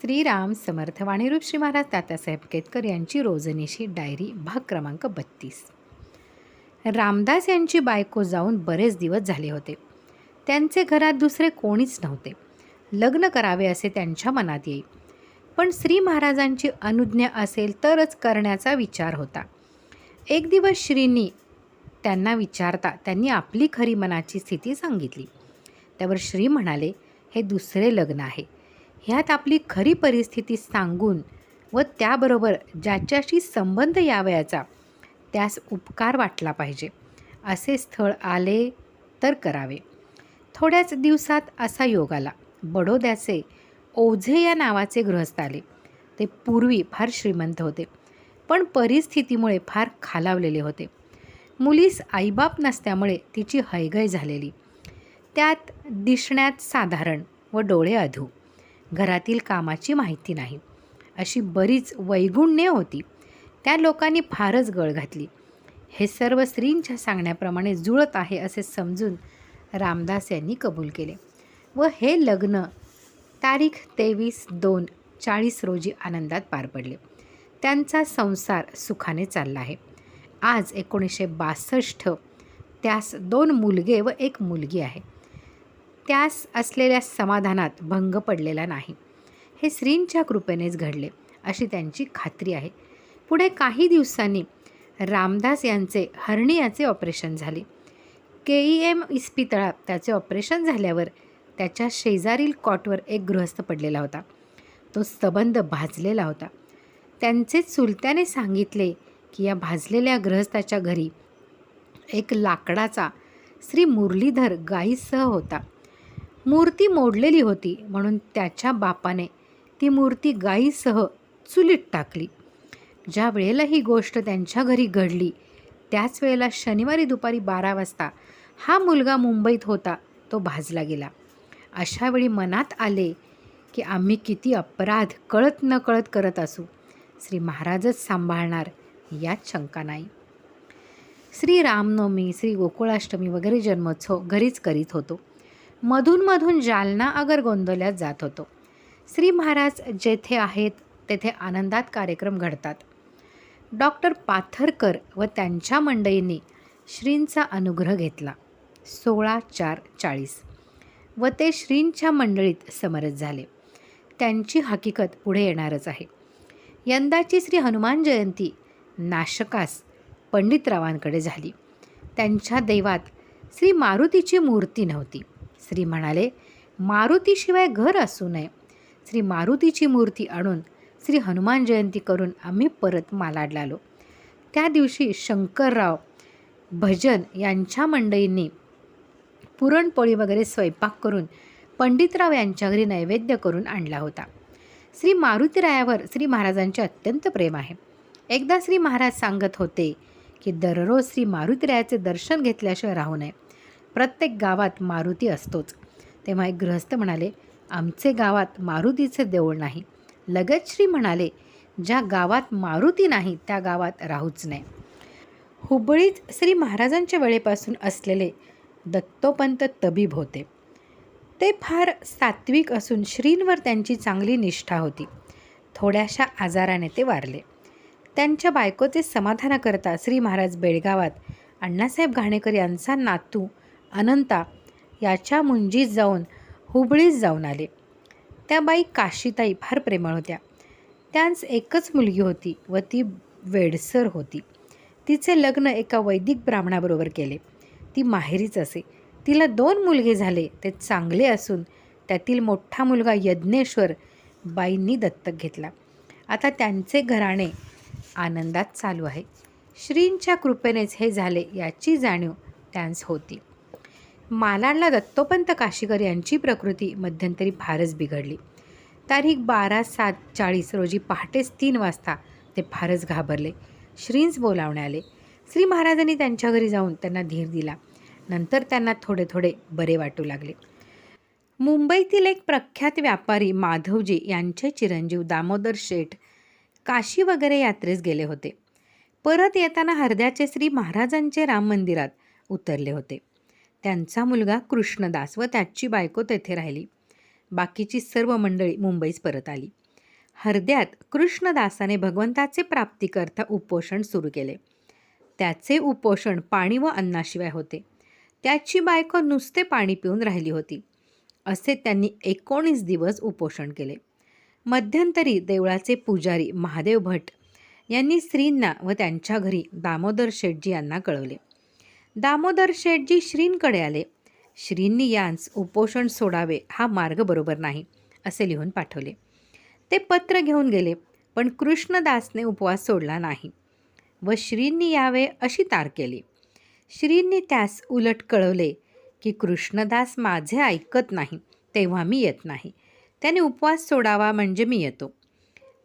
श्रीराम समर्थ वाणीरूप श्री महाराज तात्यासाहेब केतकर यांची रोजनिशी डायरी भाग क्रमांक 32. रामदास यांची बायको जाऊन बरेच दिवस झाले होते. त्यांचे घरात दुसरे कोणीच नव्हते. लग्न करावे असे त्यांच्या मनात येई, पण श्री महाराजांची अनुज्ञा असेल तरच करण्याचा विचार होता. एक दिवस श्रींनी त्यांना विचारता त्यांनी आपली खरी मनाची स्थिती सांगितली. त्यावर श्री म्हणाले, हे दुसरे लग्न आहे. ह्यात आपली खरी परिस्थिती सांगून व त्याबरोबर ज्याच्याशी संबंध यावयाचा त्यास उपकार वाटला पाहिजे असे स्थळ आले तर करावे. थोड्याच दिवसात असा योग आला. बडोद्याचे ओझे या नावाचे गृहस्थ आले. ते पूर्वी फार श्रीमंत होते, पण परिस्थितीमुळे फार खालावलेले होते. मुलीस आईबाप नसल्यामुळे तिची हयगय झालेली, त्यात दिसण्यात साधारण व डोळे अधू. घरातील कामाची माहिती नाही, अशी बरीच वैगुण्ये होती. त्या लोकांनी फारच गळ घातली. हे सर्व श्रींच्या सांगण्याप्रमाणे जुळत आहे असे समजून रामदास यांनी कबूल केले व हे लग्न तारीख 23/2/40 रोजी आनंदात पार पडले. त्यांचा संसार सुखाने चालला आहे. आज 1962 त्यास 2 मुलगे व 1 मुलगी आहे. त्यास असलेल्या समाधानात भंग पडलेला नाही. हे श्रींच्या कृपेनेच घडले अशी त्यांची खात्री आहे. पुढे काही दिवसांनी रामदास यांचे हर्नियाचे ऑपरेशन झाले. KEM इस्पितळात त्याचे ऑपरेशन झाल्यावर त्याच्या शेजारील कॉटवर एक गृहस्थ पडलेला होता. तो सबंध भाजलेला होता. त्यांचे चुलत्याने सांगितले की या भाजलेल्या गृहस्थाच्या घरी एक लाकडाचा श्री मुरलीधर गायीसह होता. मूर्ती मोडलेली होती म्हणून त्याच्या बापाने ती मूर्ती गायीसह चुलीत टाकली. ज्या वेळेला ही गोष्ट त्यांच्या घरी घडली त्याच वेळेला शनिवारी दुपारी 12 वाजता हा मुलगा मुंबईत होता, तो भाजला गेला. अशावेळी मनात आले की आम्ही किती अपराध कळत न कळत करत असू. श्री महाराजच सांभाळणार यात शंका नाही. श्री रामनवमी, श्री गोकुळाष्टमी वगैरे जन्मोत्सव घरीच करीत होतो. मधून जालना अगर गोंदवल्यात जात होतो. श्री महाराज जेथे आहेत तेथे आनंदात कार्यक्रम घडतात. डॉक्टर पाथरकर व त्यांच्या मंडळींनी श्रींचा अनुग्रह घेतला. 16/4/40 व ते श्रींच्या मंडळीत समरस झाले. त्यांची हकीकत पुढे येणारच आहे. यंदाची श्री हनुमान जयंती नाशकास पंडितरावांकडे झाली. त्यांच्या देवात श्री मारुतीची मूर्ती नव्हती. श्री म्हणाले, मारुतीशिवाय घर असू नये. श्री मारुतीची मूर्ती आणून श्री हनुमान जयंती करून आम्ही परत मालाडला आलो. त्या दिवशी शंकरराव भजन यांच्या मंडळींनी पुरणपोळी वगैरे स्वयंपाक करून पंडितराव यांच्या घरी नैवेद्य करून आणला होता. श्री मारुतीरायावर श्री महाराजांचे अत्यंत प्रेम आहे. एकदा श्री महाराज सांगत होते की दररोज श्री मारुतीरायाचे दर्शन घेतल्याशिवाय राहू नये. प्रत्येक गावात मारुती असतोच. तेव्हा एक गृहस्थ म्हणाले, आमचे गावात मारुतीचे देऊळ नाही. लगत श्री म्हणाले, ज्या गावात मारुती नाही त्या गावात राहूच नये. हुबळीत श्री महाराजांच्या वेळेपासून असलेले दत्तोपंत तबीब होते. ते फार सात्विक असून श्रींवर त्यांची चांगली निष्ठा होती. थोड्याशा आजाराने ते वारले. त्यांच्या बायकोचे समाधानाकरता श्री महाराज बेळगावात अण्णासाहेब घाणेकर यांचा नातू अनंता याच्या मुंजीत जाऊन हुबळीत जाऊन आले. त्या बाई काशीताई फार प्रेमळ होत्या. त्यांस एकच मुलगी होती व ती वेडसर होती. तिचे लग्न एका वैदिक ब्राह्मणाबरोबर केले. ती माहेरीच असे. तिला 2 मुलगे झाले. ते चांगले असून त्यातील मोठा मुलगा यज्ञेश्वर बाईंनी दत्तक घेतला. आता त्यांचे घराणे आनंदात चालू आहे. श्रींच्या कृपेनेच हे झाले याची जाणीव त्यांस होती. मालाडला दत्तोपंत काशीकर यांची प्रकृती मध्यंतरी फारच बिघडली. तारीख 12/7/40 रोजी पहाटेच 3 वाजता ते फारच घाबरले. श्रींस बोलावणे आले. श्री महाराजांनी त्यांच्या घरी जाऊन त्यांना धीर दिला. नंतर त्यांना थोडे थोडे बरे वाटू लागले. मुंबईतील एक प्रख्यात व्यापारी माधवजी यांचे चिरंजीव दामोदर शेठ काशी वगैरे यात्रेस गेले होते. परत येताना हरद्याचे श्री महाराजांचे राम मंदिरात उतरले होते. त्यांचा मुलगा कृष्णदास व त्याची बायको तेथे राहिली. बाकीची सर्व मंडळी मुंबईस परत आली. हरद्यात कृष्णदासाने भगवंताचे प्राप्तीकरता उपोषण सुरू केले. त्याचे उपोषण पाणी व अन्नाशिवाय होते. त्याची बायको नुसते पाणी पिऊन राहिली होती. असे त्यांनी 19 दिवस उपोषण केले. मध्यंतरी देवळाचे पुजारी महादेव भट यांनी श्रींना व त्यांच्या घरी दामोदर शेठजी यांना कळवले. दामोदर शेठजी श्रींकडे आले. श्रींनी यांस उपोषण सोडावे हा मार्ग बरोबर नाही असे लिहून पाठवले. ते पत्र घेऊन गेले, पण कृष्णदासने उपवास सोडला नाही व श्रींनी यावे अशी तार केली. श्रींनी त्यास उलट कळवले की कृष्णदास माझे ऐकत नाही तेव्हा मी येत नाही. त्याने उपवास सोडावा म्हणजे मी येतो.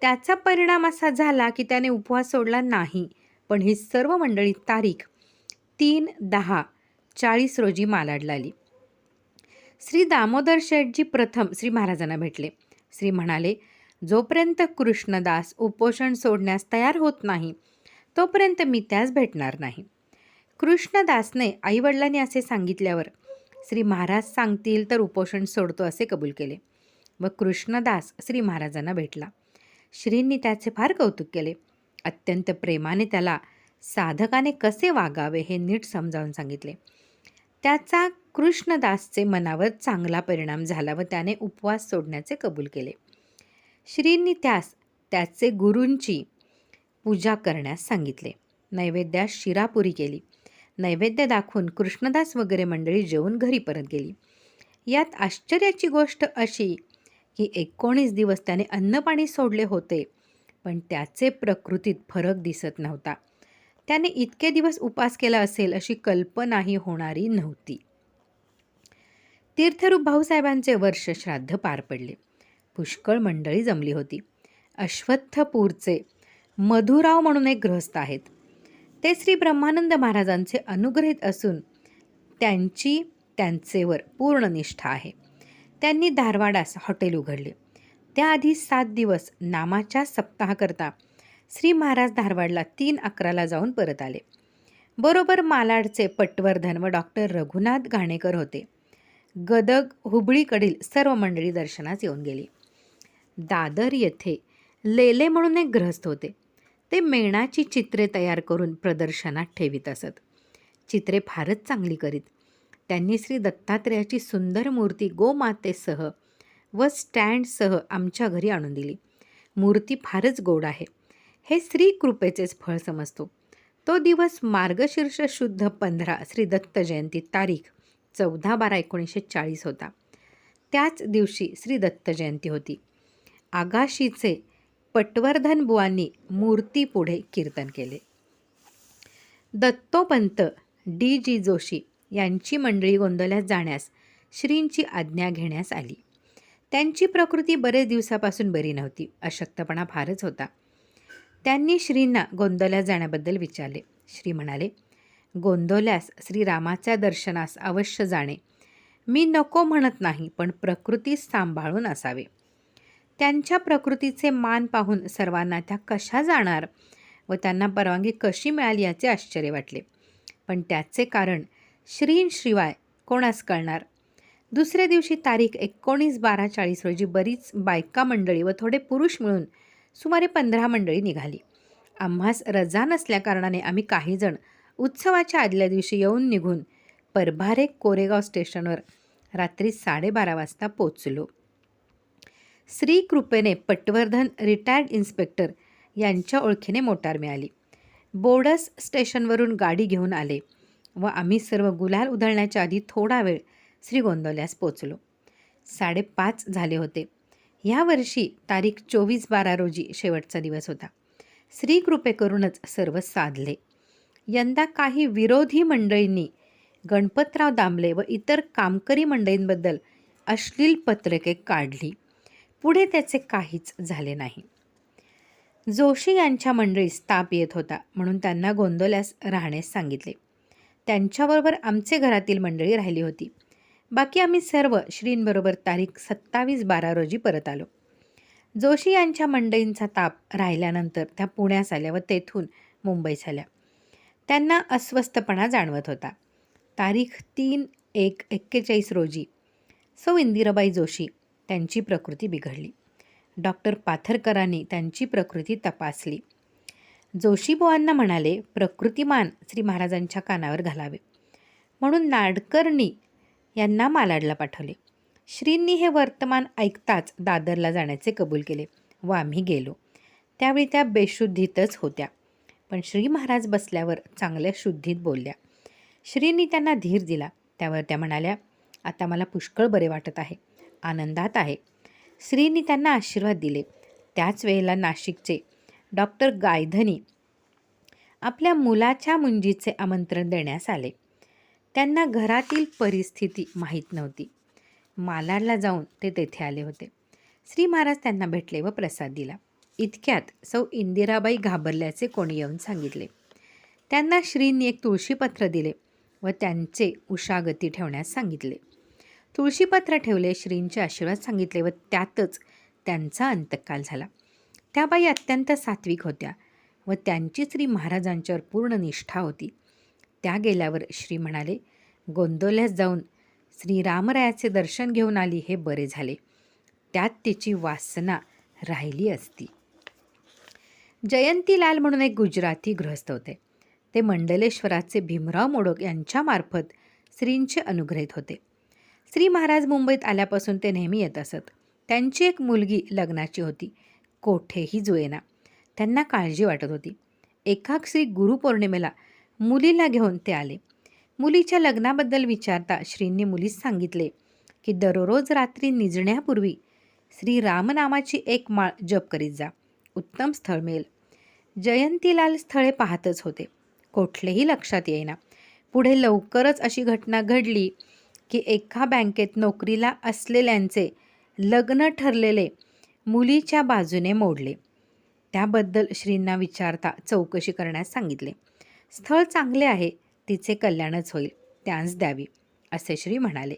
त्याचा परिणाम असा झाला की त्याने उपवास सोडला नाही, पण ही सर्व मंडळी तारीख 3/10/40 रोजी मालाडला आली. श्री दामोदर शेठजी प्रथम श्री महाराजांना भेटले. श्री म्हणाले, जोपर्यंत कृष्णदास उपोषण सोडण्यास तयार होत नाही तोपर्यंत मी त्यास भेटणार नाही. कृष्णदासने आईवडिलांनी असे सांगितल्यावर श्री महाराज सांगतील तर उपोषण सोडतो असे कबूल केले व कृष्णदास श्री महाराजांना भेटला. श्रींनी त्याचे फार कौतुक केले. अत्यंत प्रेमाने त्याला साधकाने कसे वागावे हे नीट समजावून सांगितले. त्याचा कृष्णदासचे मनावर चांगला परिणाम झाला व त्याने उपवास सोडण्याचे कबूल केले. श्रींनी त्यास त्याचे गुरूंची पूजा करण्यास सांगितले. नैवेद्यास शिरापुरी केली. नैवेद्य दाखवून कृष्णदास वगैरे मंडळी जेवून घरी परत गेली. यात आश्चर्याची गोष्ट अशी की 19 दिवस त्याने अन्नपाणी सोडले होते, पण त्याचे प्रकृतीत फरक दिसत नव्हता. त्याने इतके दिवस उपास केला असेल अशी कल्पनाही होणारी नव्हती. तीर्थरूप भाऊसाहेबांचे वर्ष श्राद्ध पार पडले. पुष्कळ मंडळी जमली होती. अश्वत्थपूरचे मधुराव म्हणून एक गृहस्थ आहेत. ते श्री ब्रह्मानंद महाराजांचे अनुग्रहित असून त्यांचेवर पूर्ण निष्ठा आहे. त्यांनी धारवाडास हॉटेल उघडले. त्याआधी 7 दिवस नामाच्या सप्ताहाकरता श्री महाराज धारवाडला 3/11 जाऊन परत आले. बरोबर मालाडचे पटवर्धन व डॉक्टर रघुनाथ घाणेकर होते. गदग हुबळीकडील सर्व मंडळी दर्शनास येऊन गेली. दादर येथे लेले म्हणून एक गृहस्थ होते. ते मेणाची चित्रे तयार करून प्रदर्शनात ठेवीत असत. चित्रे फारच चांगली करीत. त्यांनी श्री दत्तात्रेयाची सुंदर मूर्ती गोमातेसह व स्टँडसह आमच्या घरी आणून दिली. मूर्ती फारच गोड आहे. हे श्री कृपेचेच फळ समजतो. तो दिवस मार्गशीर्ष शुद्ध 15 श्री दत्त जयंती तारीख 14/12/1940 होता. त्याच दिवशी श्री दत्त जयंती होती. आगाशीचे पटवर्धन बुवांनी मूर्तीपुढे कीर्तन केले. दत्तोपंत D.G. जोशी यांची मंडळी गोंदवल्यास जाण्यास श्रींची आज्ञा घेण्यास आली. त्यांची प्रकृती बरेच दिवसापासून बरी नव्हती. अशक्तपणा फारच होता. त्यांनी श्रींना गोंदवल्यास जाण्याबद्दल विचारले. श्री म्हणाले, गोंदवल्यास श्रीरामाच्या दर्शनास अवश्य जाणे. मी नको म्हणत नाही, पण प्रकृती सांभाळून असावे. त्यांच्या प्रकृतीचे मान पाहून सर्वांना त्या कशा जाणार व त्यांना परवानगी कशी मिळाली याचे आश्चर्य वाटले. पण त्याचे कारण श्रींशिवाय कोणास कळणार. दुसऱ्या दिवशी तारीख 19/12/40 रोजी बरीच बायका मंडळी व थोडे पुरुष मिळून सुमारे 15 मंडळी निघाली. आम्हास रजा नसल्याकारणाने आम्ही काहीजण उत्सवाच्या आदल्या दिवशी येऊन निघून परभारे कोरेगाव स्टेशनवर रात्री 12:30 वाजता पोचलो. श्री कृपेने पटवर्धन रिटायर्ड इन्स्पेक्टर यांच्या ओळखीने मोटार मिळाली. बोडस स्टेशनवरून गाडी घेऊन आले व आम्ही सर्व गुलाल उधळण्याच्या आधी थोडा वेळ श्री गोंदवल्यास पोचलो. 5:30 झाले होते. ह्या वर्षी तारीख 24/12 रोजी शेवटचा दिवस होता. श्री कृपेकरूनच सर्व साधले. यंदा काही विरोधी मंडळींनी गणपतराव दामले व इतर कामकरी मंडळींबद्दल अश्लील पत्रके काढली. पुढे त्याचे काहीच झाले नाही. जोशी यांच्या मंडळीस ताप येत होता म्हणून त्यांना गोंदवल्यास राहण्यास सांगितले. त्यांच्याबरोबर आमचे घरातील मंडळी राहिली होती. बाकी आम्ही सर्व श्रींबरोबर तारीख 27/12 रोजी परत आलो. जोशी यांच्या मंडळींचा ताप राहिल्यानंतर त्या पुण्यास आल्या व तेथून मुंबईस आल्या. त्यांना अस्वस्थपणा जाणवत होता. तारीख 3/1/41 रोजी सौ इंदिराबाई जोशी त्यांची प्रकृती बिघडली. डॉक्टर पाथरकरांनी त्यांची प्रकृती तपासली. जोशीबुवांना म्हणाले, प्रकृतिमान श्री महाराजांच्या कानावर घालावे म्हणून नाडकर्णी यांना मालाडला पाठवले. श्रींनी हे वर्तमान ऐकताच दादरला जाण्याचे कबूल केले व आम्ही गेलो. त्यावेळी त्या बेशुद्धीतच होत्या, पण श्री महाराज बसल्यावर चांगल्या शुद्धीत बोलल्या. श्रींनी त्यांना धीर दिला. त्यावर त्या म्हणाल्या, आता मला पुष्कळ बरे वाटत आहे, आनंदात आहे. श्रींनी त्यांना आशीर्वाद दिले. त्याच वेळेला नाशिकचे डॉक्टर गायधनी आपल्या मुलाच्या मुंजीचे आमंत्रण देण्यास आले. त्यांना घरातील परिस्थिती माहीत नव्हती. मालाडला जाऊन ते तेथे आले होते. श्री महाराज त्यांना भेटले व प्रसाद दिला. इतक्यात सौ इंदिराबाई घाबरल्याचे कोणी येऊन सांगितले. त्यांना श्रींनी एक तुळशीपत्र दिले व त्यांचे उशागती ठेवण्यास सांगितले. तुळशीपत्र ठेवले, श्रींचे आशीर्वाद सांगितले व त्यातच त्यांचा अंतकाल झाला. त्या बाई अत्यंत सात्विक होत्या व त्यांची श्री महाराजांच्यावर पूर्ण निष्ठा होती. त्या गेल्यावर श्री म्हणाले, गोंदवल्यास जाऊन श्रीरामरायाचे दर्शन घेऊन आली हे बरे झाले, त्यात तिची वासना राहिली असती. जयंतीलाल म्हणून एक गुजराती गृहस्थ होते. ते मंडलेश्वराचे भीमराव मोडक यांच्यामार्फत श्रींचे अनुग्रहित होते. श्री महाराज मुंबईत आल्यापासून ते नेहमी येत असत. त्यांची एक मुलगी लग्नाची होती, कोठेही जुळेना. त्यांना काळजी वाटत होती. एका श्री गुरुपौर्णिमेला मुलीला घेऊन ते आले. मुलीच्या लग्नाबद्दल विचारता श्रींनी मुलीस सांगितले की दररोज रात्री निजण्यापूर्वी श्री रामनामाची एक माळ जप करीत जा, उत्तम स्थळ मिळेल. जयंतीलाल स्थळे पाहतच होते, कुठलेही लक्षात येईना. पुढे लवकरच अशी घटना घडली की एका बँकेत नोकरीला असलेल्यांचे लग्न ठरलेले मुलीच्या बाजूने मोडले. त्याबद्दल श्रींना विचारता चौकशी करण्यास सांगितले. स्थळ चांगले आहे, तिचे कल्याणच होईल, त्यास द्यावी, असे श्री म्हणाले.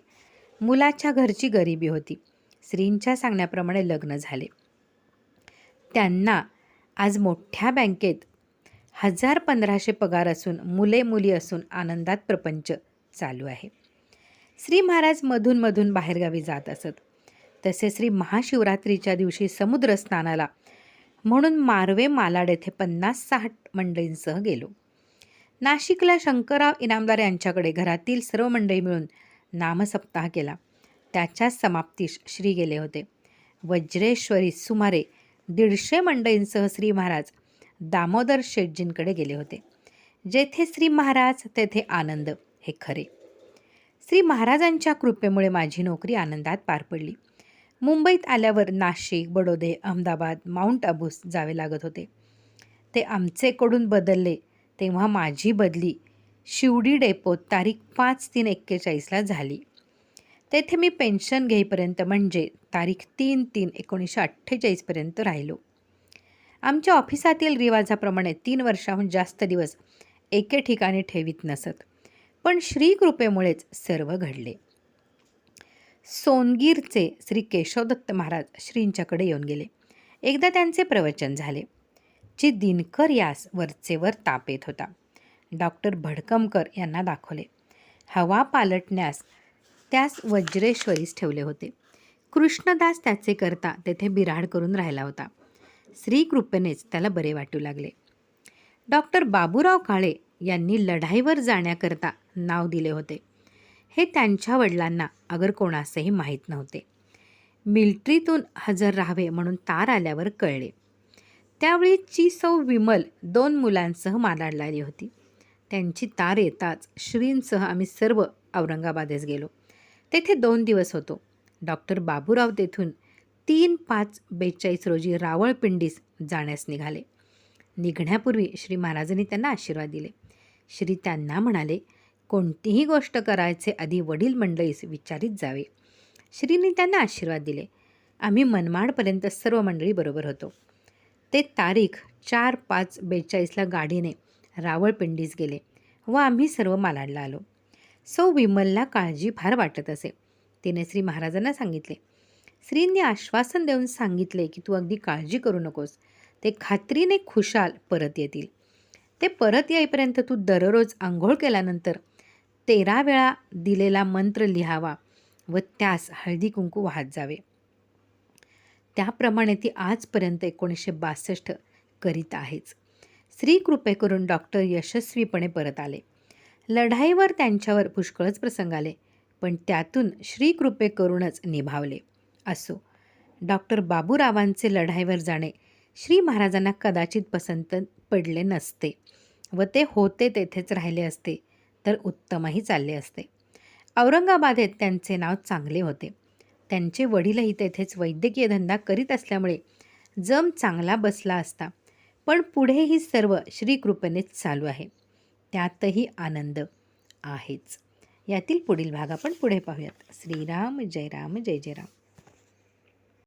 मुलाच्या घरची गरिबी होती. श्रींच्या सांगण्याप्रमाणे लग्न झाले. त्यांना आज मोठ्या बँकेत 1500 पगार असून मुले मुली असून आनंदात प्रपंच चालू आहे. श्री महाराज मधून मधून बाहेरगावी जात असत. तसे श्री महाशिवरात्रीच्या दिवशी समुद्र स्नानाला म्हणून मारवे मालाड येथे 50-60 मंडळींसह गेलो. नाशिकला शंकरराव इनामदार यांच्याकडे घरातील सर्व मंडळी मिळून नामसप्ताह केला. त्याच्याच समाप्तीस श्री गेले होते. वज्रेश्वरी सुमारे 150 मंडळींसह श्री महाराज दामोदर शेटजींकडे गेले होते. जेथे श्री महाराज तेथे आनंद हे खरे. श्री महाराजांच्या कृपेमुळे माझी नोकरी आनंदात पार पडली. मुंबईत आल्यावर नाशिक, बडोदे, अहमदाबाद, माउंट आबूस जावे लागत होते. ते आमचेकडून बदलले तेव्हा माझी बदली शिवडी डेपोत तारीख 5/3/41 झाली. तेथे मी पेन्शन घेईपर्यंत म्हणजे तारीख 3/3/1948 पर्यंत राहिलो. आमच्या ऑफिसातील रिवाजाप्रमाणे 3 वर्षाहून जास्त दिवस एके ठिकाणी ठेवीत नसत. पण श्रीकृपेमुळेच सर्व घडले. सोनगीरचे श्री केशवदत्त महाराज श्रींच्याकडे येऊन गेले. एकदा त्यांचे प्रवचन झाले. जी दिनकर यास वरचेवर ताप येत होता. डॉक्टर भडकमकर यांना दाखवले. हवा पालटण्यास त्यास वज्रेश्वरीस ठेवले होते. कृष्णदास त्याचे करता तेथे बिराड करून राहिला होता. श्रीकृपेनेच त्याला बरे वाटू लागले. डॉक्टर बाबूराव काळे यांनी लढाईवर जाण्याकरता नाव दिले होते. हे त्यांच्या वडिलांना अगर कोणासही माहीत नव्हते. मिल्ट्रीतून हजर राहावे म्हणून तार आल्यावर कळले. त्यावेळी ची सौ विमल 2 मुलांसह मालाडला आली होती. त्यांची तार येताच श्रींसह आम्ही सर्व औरंगाबादेस गेलो. तेथे 2 दिवस होतो. डॉक्टर बाबूराव तेथून 3/5/42 रोजी रावळपिंडीस जाण्यास निघाले. निघण्यापूर्वी श्री महाराजांनी त्यांना आशीर्वाद दिले. श्री त्यांना म्हणाले, कोणतीही गोष्ट करायचे आधी वडील मंडळीस विचारित जावे. श्रींनी त्यांना आशीर्वाद दिले. आम्ही मनमाडपर्यंत सर्व मंडळी बरोबर होतो. ते तारीख 4/5/42 गाडीने रावळपिंडीस गेले व आम्ही सर्व मालाडला आलो. सौ विमलला काळजी फार वाटत असे. तिने श्री महाराजांना सांगितले. श्रींनी आश्वासन देऊन सांगितले की तू अगदी काळजी करू नकोस, ते खात्रीने खुशाल परत येतील. ते परत येईपर्यंत तू दररोज आंघोळ केल्यानंतर 13 वेळा दिलेला मंत्र लिहावा व त्यास हळदी कुंकू वाहत जावे. त्याप्रमाणे ती आजपर्यंत 1962 करीत आहेच. श्रीकृपेकरून डॉक्टर यशस्वीपणे परत आले. लढाईवर त्यांच्यावर पुष्कळच प्रसंग आले, पण त्यातून श्रीकृपेकरूनच निभावले. असो, डॉक्टर बाबूरावांचे लढाईवर जाणे श्री महाराजांना कदाचित पसंत पडले नसते व ते होते तेथेच राहिले असते तर उत्तमही चालले असते. औरंगाबादेत त्यांचे नाव चांगले होते. त्यांचे वडीलही तेथेच वैद्यकीय धंदा करीत असल्यामुळे जम चांगला बसला असता. पण पुढेही सर्व श्रीकृपेनेच चालू आहे, त्यातही आनंद आहेच. यातील पुढील भाग आपण पुढे पाहूयात. श्रीराम जय राम जय जय राम.